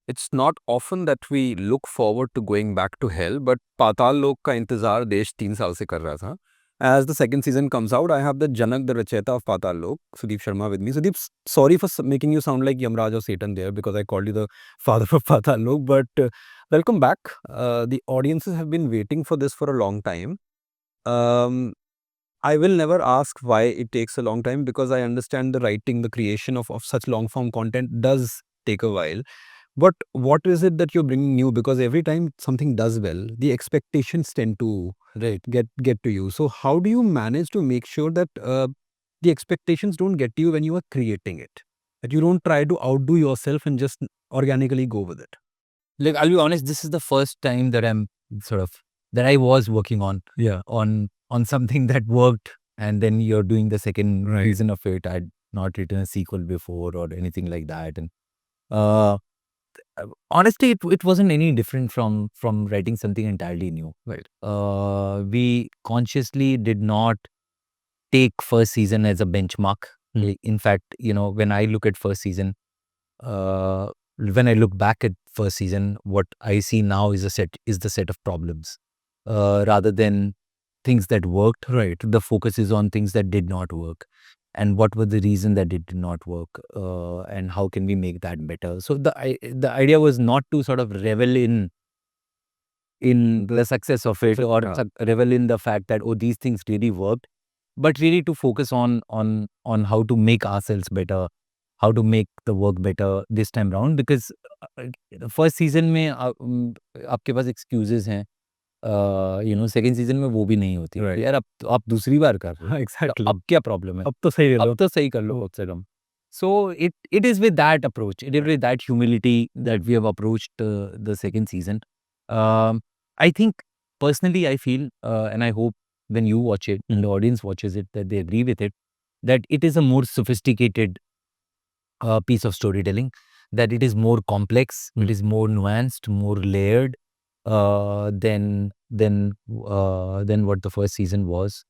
It's not often that we look forward to going back to hell, but Paatal Lok का इंतजार देश 3 साल से कर रहा था. As the second season comes out, I have the Janak, the Racheta of Paatal Lok, Sudip Sharma with me. Sudip, sorry for making you sound like Yamraj or Satan there because I called you the father of Paatal Lok, but welcome back. The audiences have been waiting for this for a long time. Um, I will never ask why it takes a long time because I understand the writing, the creation of such long form content does take a while. But what is it that you're bringing new? Because every time something does well, the expectations tend to get to you. So how do you manage to make sure that the expectations don't get to you when you are creating it? That you don't try to outdo yourself and just organically go with it. Like, I'll be honest, this is the first time that I was working on something that worked, and then you're doing the second season of it. I'd not written a sequel before or anything like that, and honestly, it wasn't any different from writing something entirely new. Right. We consciously did not take first season as a benchmark. In fact, when I look at first season, when I look back at first season, what I see now is the set of problems, rather than things that worked. Right. The focus is on things that did not work, and what was the reason that it did not work, and how can we make that better. So the idea was not to sort of revel in the success of it, or revel in the fact that, oh, these things really worked, but really to focus on how to make ourselves better, how to make the work better this time round. Because first season में आपके पास excuses हैं, second season में वो भी नहीं होती. Right. यार, अब आप दूसरी बार कर रहे हो, Exactly. तो अब क्या प्रॉब्लम है? अब तो सही ले लो. अब तो सही कर लो कम से कम. So it is with that approach, it is with that humility that we have approached the second season. I think personally, I feel, and I hope when you watch it and the audience watches it, that they agree with it, that it is a more sophisticated piece of storytelling, that it is more complex, it is more nuanced, more layered than what the first season was.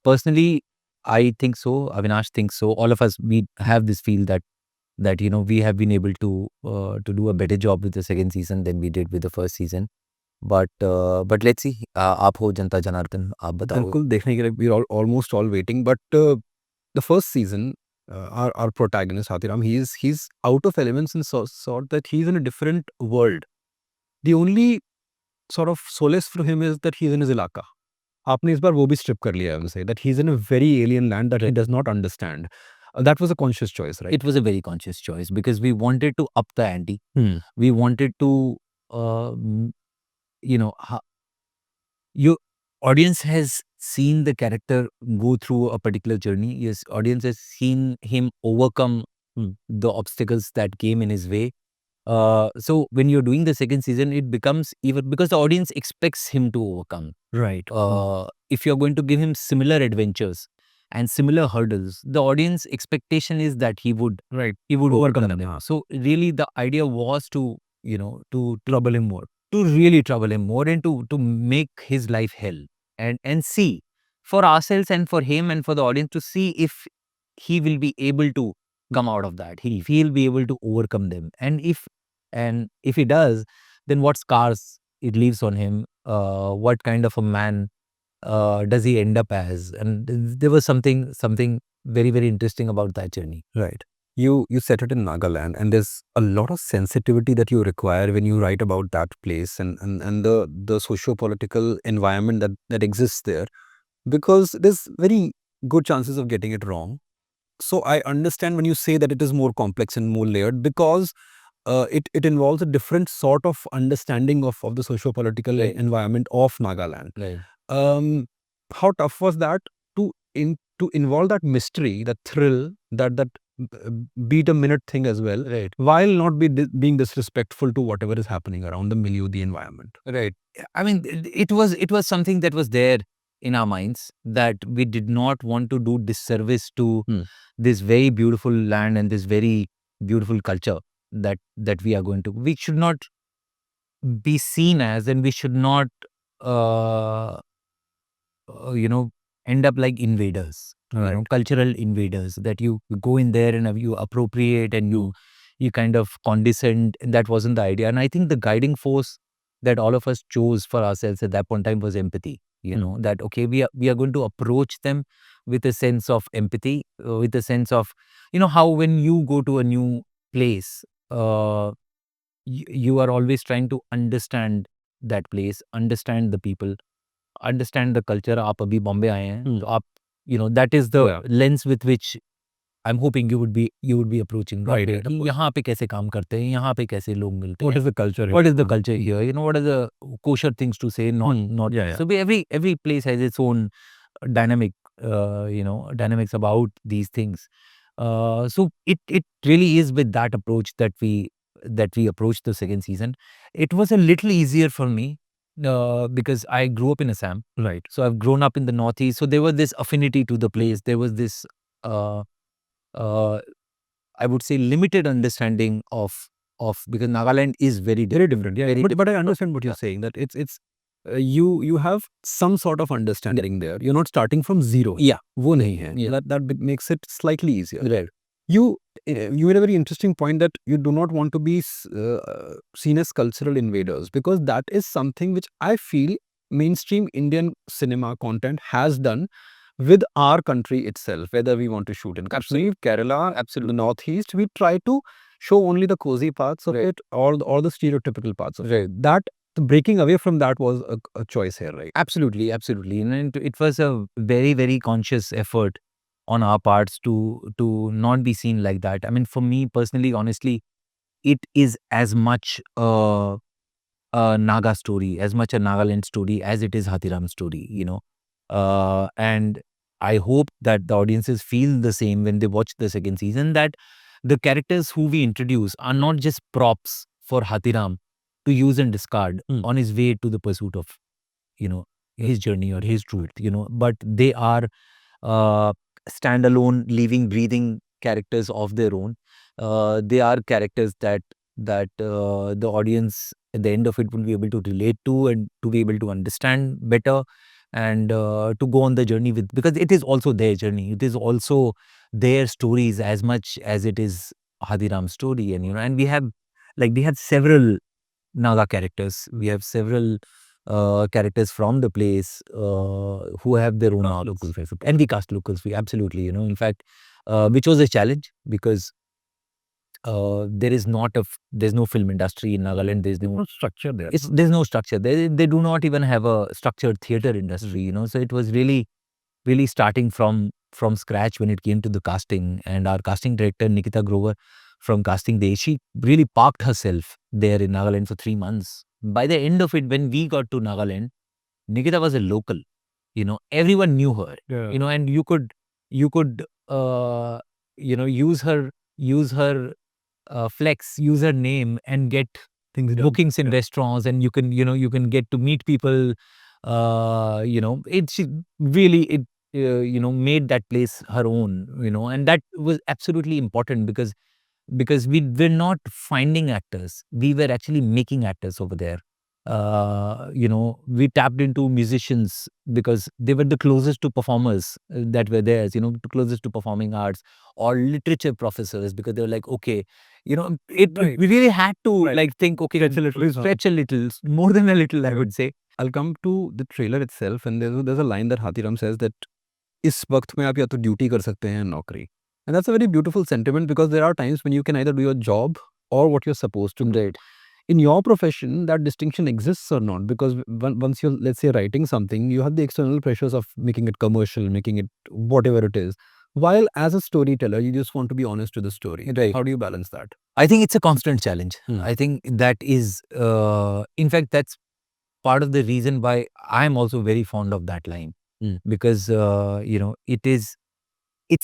Personally, I think so. Avinash thinks so. All of us, we have this feel that we have been able to do a better job with the second season than we did with the first season. But let's see. आप हो जनता जनार्दन, आप बताओ. बिल्कुल देखने के लिए we are almost all waiting. But the first season, our protagonist Hathiram, he's out of elements and sort that he's in a different world. The only sort of solace for him is that he's in his ilaka. आपने इस बार वो भी strip कर लिया है उनसे, that he's in a very alien land that he does not understand. That was a conscious choice, right? It was a very conscious choice because we wanted to up the ante. We wanted to, your audience has seen the character go through a particular journey. Yes, audience has seen him overcome the obstacles that came in his way. So when you're doing the second season, it becomes even, because the audience expects him to overcome. Right. If you're going to give him similar adventures and similar hurdles, the audience expectation is that he would overcome them. So really, the idea was to Trouble him more. to really trouble him more, and to make his life hell, and see for ourselves and for him and for the audience to see if he will be able to come out of that. He'll be able to overcome them, and if he does, then what scars it leaves on him, what kind of a man does he end up as. And there was something very, very interesting about that journey. Right. You set it in Nagaland, and there's a lot of sensitivity that you require when you write about that place and the socio-political environment that exists there, because there's very good chances of getting it wrong. So I understand when you say that it is more complex and more layered, because it involves a different sort of understanding of the socio-political environment of Nagaland. Right. How tough was that to involve that mystery, that thrill, that beat a minute thing as well, Right. while not being disrespectful to whatever is happening around the milieu, the environment. Right. I mean, it was something that was there in our minds, that we did not want to do disservice to this very beautiful land and this very beautiful culture that we are going to. We should not be seen as, and we should not, end up like invaders, Right. cultural invaders, that you go in there and you appropriate and you you kind of condescend. And that wasn't the idea. And I think the guiding force that all of us chose for ourselves at that point in time was empathy. You know, that okay, we are going to approach them with a sense of empathy, with a sense of, you know, how when you go to a new place, you are always trying to understand that place, understand the people, understand the culture. आप अभी बॉम्बे आए हैं, तो आप, you know, that is the lens with which I'm hoping you would be approaching. Right, कि of course. यहाँ पे कैसे काम करते हैं, यहाँ पे कैसे लोग मिलते What हैं, is the culture here? what is the culture here, you know, what are the kosher things to say, not. Yeah. So every place has its own dynamic, you know, dynamics about these things. So it really is with that approach that we approached the second season. It was a little easier for me because I grew up in Assam. Right. So I've grown up in the Northeast. So there was this affinity to the place. There was this, I would say, limited understanding of because Nagaland is very different. Yeah. very But I understand what you're saying, that it's you have some sort of understanding there. You're not starting from zero. Yeah. वो नहीं है. Yeah. That makes it slightly easier. Right. You made a very interesting point that you do not want to be seen as cultural invaders, because that is something which I feel mainstream Indian cinema content has done with our country itself. Whether we want to shoot in Kashmir, Kerala, the Northeast, we try to show only the cozy parts of it, or the stereotypical parts of it. That breaking away from that was a choice here, right? Absolutely. And it was a very, very conscious effort on our parts to not be seen like that. I mean, for me personally, honestly, it is as much a Naga story, as much a Nagaland story as it is Hathiram story, you know. And I hope that the audiences feel the same when they watch the second season, that the characters who we introduce are not just props for Hathiram to use and discard on his way to the pursuit of, you know, his journey or his truth, you know, but they are standalone, living, breathing characters of their own. They are characters that the audience at the end of it will be able to relate to and to be able to understand better, and to go on the journey with, because it is also their journey. It is also their stories as much as it is Hadiram's story. And, you know, and we have several Naga characters. We have several characters from the place who have their own arcs. Locals, And we cast locals. We absolutely, you know, in fact, which was a challenge because there's no film industry in Nagaland. There's no structure there. There's no structure. They do not even have a structured theater industry, you know. So it was really starting from scratch when it came to the casting. And our casting director, Nikita Grover, from Casting Day, she really parked herself there in Nagaland for 3 months. By the end of it, when we got to Nagaland, Nikita was a local. You know, everyone knew her. Yeah. You know, and you could you know, use her flex, use her name and get Things done. bookings in restaurants, and you can get to meet people. You know, she really you know, made that place her own. You know, and that was absolutely important because we were not finding actors, we were actually making actors over there. You know, we tapped into musicians because they were the closest to performers that were there, you know, the closest to performing arts, or literature professors, because they were like, okay, you know, we really had to like think, okay, stretch a little, more than a little, I would say. I'll come to the trailer itself, and there's a line that Hathiram says that इस वक्त में आप या तो duty कर सकते हैं या नौकरी. And that's a very beautiful sentiment, because there are times when you can either do your job or what you're supposed to do. Right. In your profession, that distinction exists or not, because once you're, let's say, writing something, you have the external pressures of making it commercial, making it whatever it is. While as a storyteller, you just want to be honest to the story. Right. How do you balance that? I think it's a constant challenge. I think that is, in fact, that's part of the reason why I'm also very fond of that line. Because, you know, it's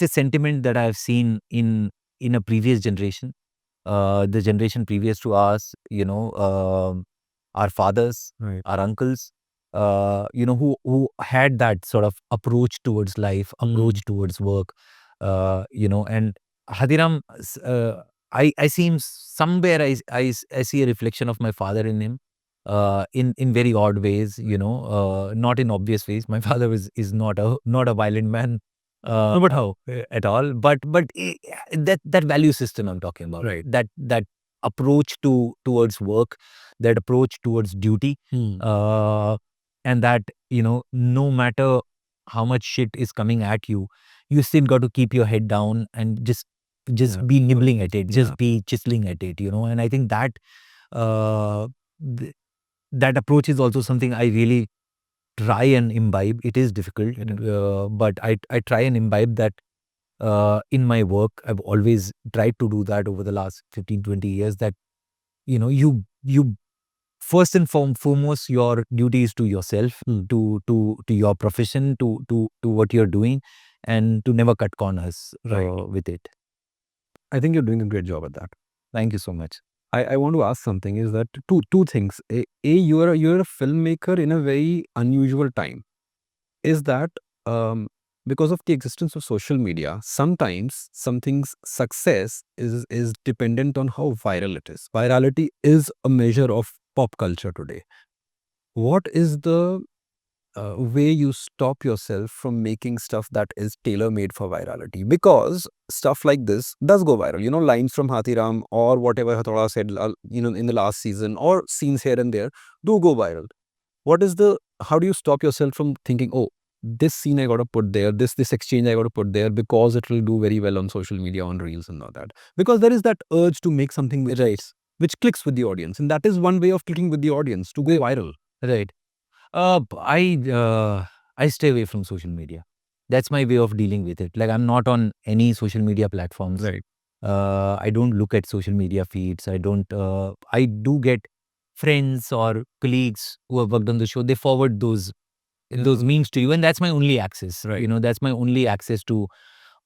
a sentiment that I've seen in a previous generation, the generation previous to us, you know, our fathers, Right. our uncles, you know, who had that sort of approach towards life, approach towards work, you know. And Hadiram, I seem somewhere I see a reflection of my father in him, in very odd ways, you know, not in obvious ways. My father is not a violent man No, but how at all? But that value system I'm talking about, Right. that approach towards work, that approach towards duty, and that no matter how much shit is coming at you, you still got to keep your head down and just Yeah. be nibbling at it, just Yeah. be chiseling at it, And I think that uh, th- that approach is also something I really try and imbibe. It is difficult, but I try and imbibe that in my work. I've always tried to do that over the last 15-20 years, that you first and foremost, your duty is to yourself, to your profession, to what you're doing, and to never cut corners with it. I think you're doing a great job at that. Thank you so much. I want to ask something, is that two things. You're a filmmaker in a very unusual time. Is that because of the existence of social media, sometimes something's success is dependent on how viral it is. Virality is a measure of pop culture today. What is the way you stop yourself from making stuff that is tailor-made for virality? Because stuff like this does go viral. Lines from Hathiram or whatever Hathoda said, in the last season, or scenes here and there do go viral. How do you stop yourself from thinking, oh, this scene I got to put there, this exchange I got to put there because it will do very well on social media, on reels and all that? Because there is that urge to make something which clicks with the audience, and that is one way of clicking with the audience, to go viral. Right. I stay away from social media. That's my way of dealing with it. Like, I'm not on any social media platforms. Right. I don't look at social media feeds. I don't. I do get friends or colleagues who have worked on the show. They forward those memes to you, and that's my only access. Right. That's my only access to.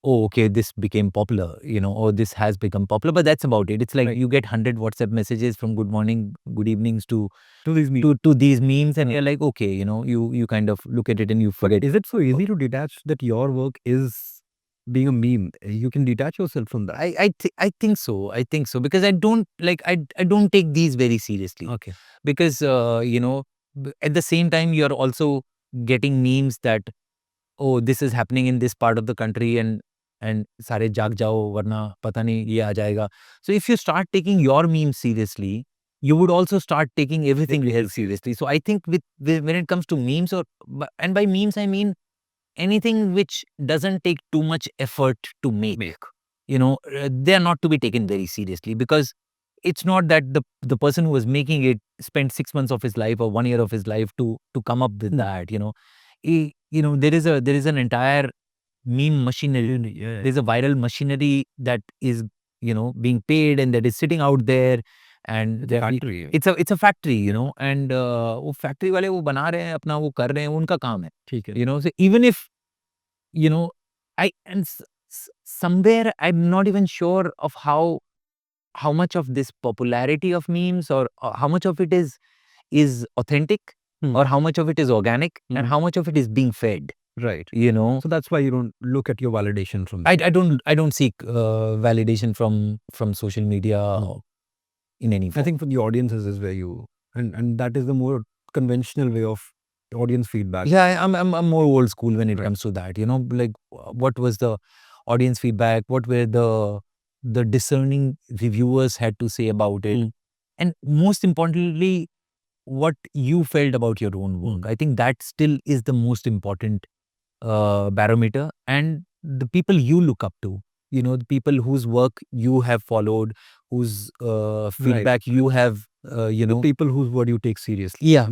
Oh, okay, this became popular, or this has become popular, but that's about it. It's like Right. you get 100 WhatsApp messages from good morning, good evenings to these memes. to these memes, and you're like, okay, you kind of look at it and you forget. Is it so easy to detach that your work is being a meme? You can detach yourself from that. I think so. I think so, because I don't I don't take these very seriously. Okay. Because at the same time, you're also getting memes that, oh, this is happening in this part of the country, and सारे जाग जाओ वरना पता नहीं ये आ जाएगा. So if you start taking your memes seriously, you would also start taking everything else seriously. So I think when it comes to memes, and by memes I mean anything which doesn't take too much effort to make. They are not to be taken very seriously, because it's not that the person who was making it spent 6 months of his life or 1 year of his life to come up with that. There is an entire meme machinery. There's a viral machinery that is being paid, and that is sitting out there, and Factory. it's a factory, and वो factory वाले वो बना रहे हैं अपना, वो कर रहे हैं, उनका काम है. ठीक है. So even if you know somewhere I'm not even sure of how much of this popularity of memes, or how much of it is authentic, or how much of it is organic, and how much of it is being fed. Right. So that's why you don't look at your validation from I don't seek validation from social media in any form. I think for the audiences is where you and that is the more conventional way of audience feedback. Yeah, I'm more old school when it comes to that. Like, what was the audience feedback? What were the discerning reviewers had to say about it? And most importantly, what you felt about your own work. I think that still is the most important barometer. And the people you look up to, the people whose work you have followed, whose feedback you have, The people whose word you take seriously. Yeah.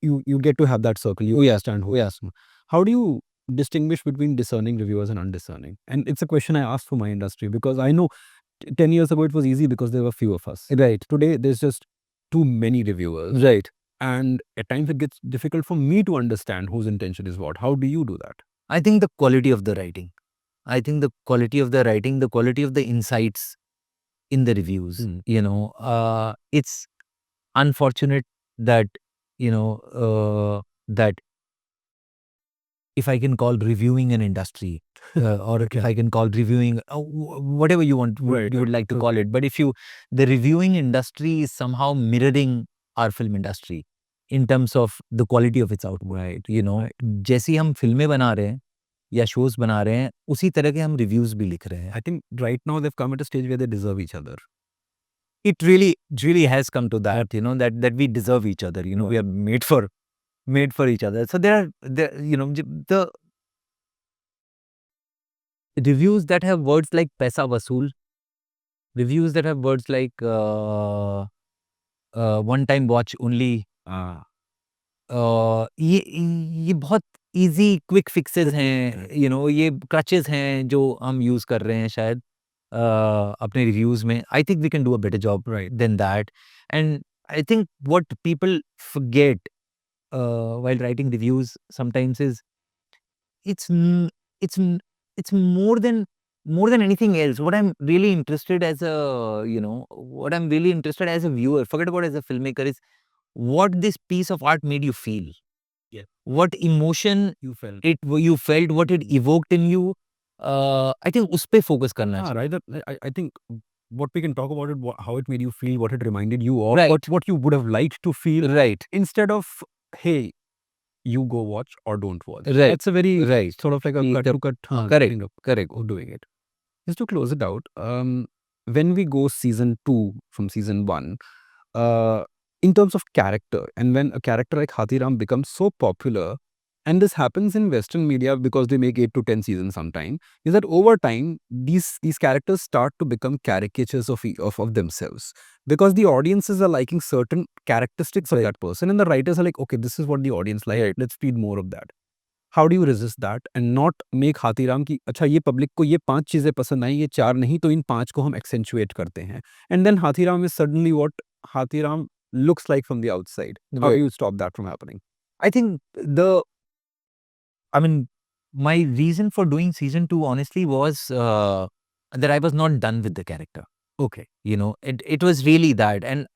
You get to have that circle. You understand who. Yes. How do you distinguish between discerning reviewers and undiscerning? And it's a question I asked for my industry, because I know 10 years ago it was easy because there were few of us. Right. Today there's just too many reviewers. Right. And at times it gets difficult for me to understand whose intention is what. How do you do that? I think the quality of the writing. I think the quality of the writing, the quality of the insights in the reviews. It's unfortunate that that if I can call reviewing an industry, or if I can call reviewing whatever you want, you would like to call it. But the reviewing industry is somehow mirroring our film industry in terms of the quality of its output. Right. जैसी हम फिल्में बना रहे हैं, या shows बना रहे हैं, उसी तरह के हम रिव्यूज भी लिख रहे हैं. I think right now they've come at a stage where they deserve each other. It really has come to that, you know, that we deserve each other. You know, we are made for each other. So there, you know, the reviews that have words like "paisa vasool," reviews that have words like "one time watch only." ये बहुत easy quick fixes हैं, you know, ये crutches हैं जो हम use कर रहे हैं शायद अपने रिव्यूज में. I think we can do a better job than that. And I think what people forget while writing reviews sometimes is it's n- it's n- it's more than anything else. What I'm really interested as a, you know, what I'm really interested as a viewer, forget about as a filmmaker, is what this piece of art made you feel. Yeah. What emotion You felt. you felt, what it evoked in you. I think उस पे focus करना चाहिए. Right. I think what we can talk about it, how it made you feel, what it reminded you of, Right. what you would have liked to feel, Right. instead of, hey, you go watch or don't watch. Right. That's a very Right. sort of like a cut to cut Correct. kind of Correct. of doing it. Just to close it out, when we go season 2 from season 1, uh, in terms of character, and when a character like Hathiram becomes so popular, and this happens in Western media because they make 8 to 10 seasons sometime, is that over time these characters start to become caricatures of themselves, because the audiences are liking certain characteristics of that person, and the writers are like, okay, this is what the audience like, let's feed more of that. How do you resist that and not make Hathiram की अच्छा ये public को ये 5 चीजें पसंद आई, ये 4 नहीं, तो इन 5 को हम accentuate करते हैं, and then Hathiram is suddenly what Hathiram looks like from the outside. How do you stop that from happening? I think my reason for doing season 2 honestly was that I was not done with the character. Okay. You know, it was really that. And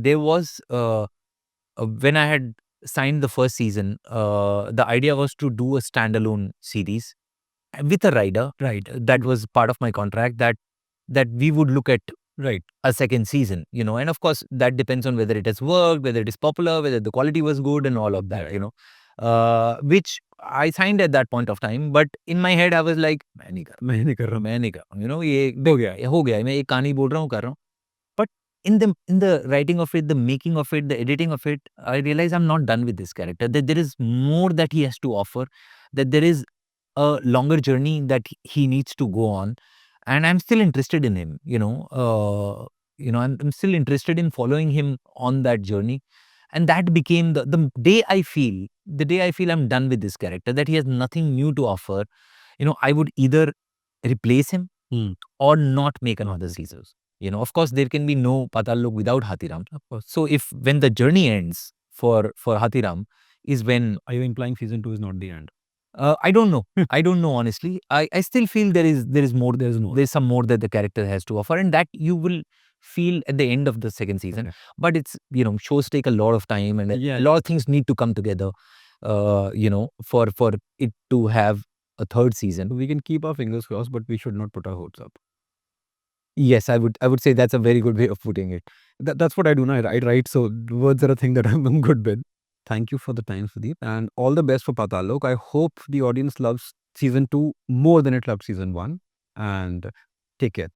there was, when I had signed the first season, the idea was to do a standalone series with a writer. Right. That was part of my contract, that we would look at Right. a second season, you know, and of course that depends on whether it has worked, whether it is popular, whether the quality was good and all of that, you know, which I signed at that point of time. But in my head I was like, मैं नहीं कर रहा, you know, ये हो गया, मैं एक कहानी बोल रहा हूँ, कर रहा हूँ. But in the writing of it, the making of it, the editing of it, I realize I'm not done with this character, that there is more that he has to offer, that there is a longer journey that he needs to go on. And I'm still interested in him, you know. I'm still interested in following him on that journey. And that became the day I feel I'm done with this character, that he has nothing new to offer, you know, I would either replace him or not make another season. You know, of course, there can be no Paatal Lok without Hathiram. Of course. So when the journey ends for Hathiram is when... Are you implying season 2 is not the end? I don't know. I don't know, honestly. I still feel there is more. There's some more that the character has to offer, and that you will feel at the end of the second season. Okay. But it's, you know, shows take a lot of time, and Yeah. a lot of things need to come together, you know, for it to have a third season. We can keep our fingers crossed, but we should not put our hopes up. Yes, I would say that's a very good way of putting it. That's what I do now. I write, so words are a thing that I'm good with. Thank you for the time, Sudip, and all the best for Paatal Lok. I hope the audience loves season 2 more than it loved season 1, and take care.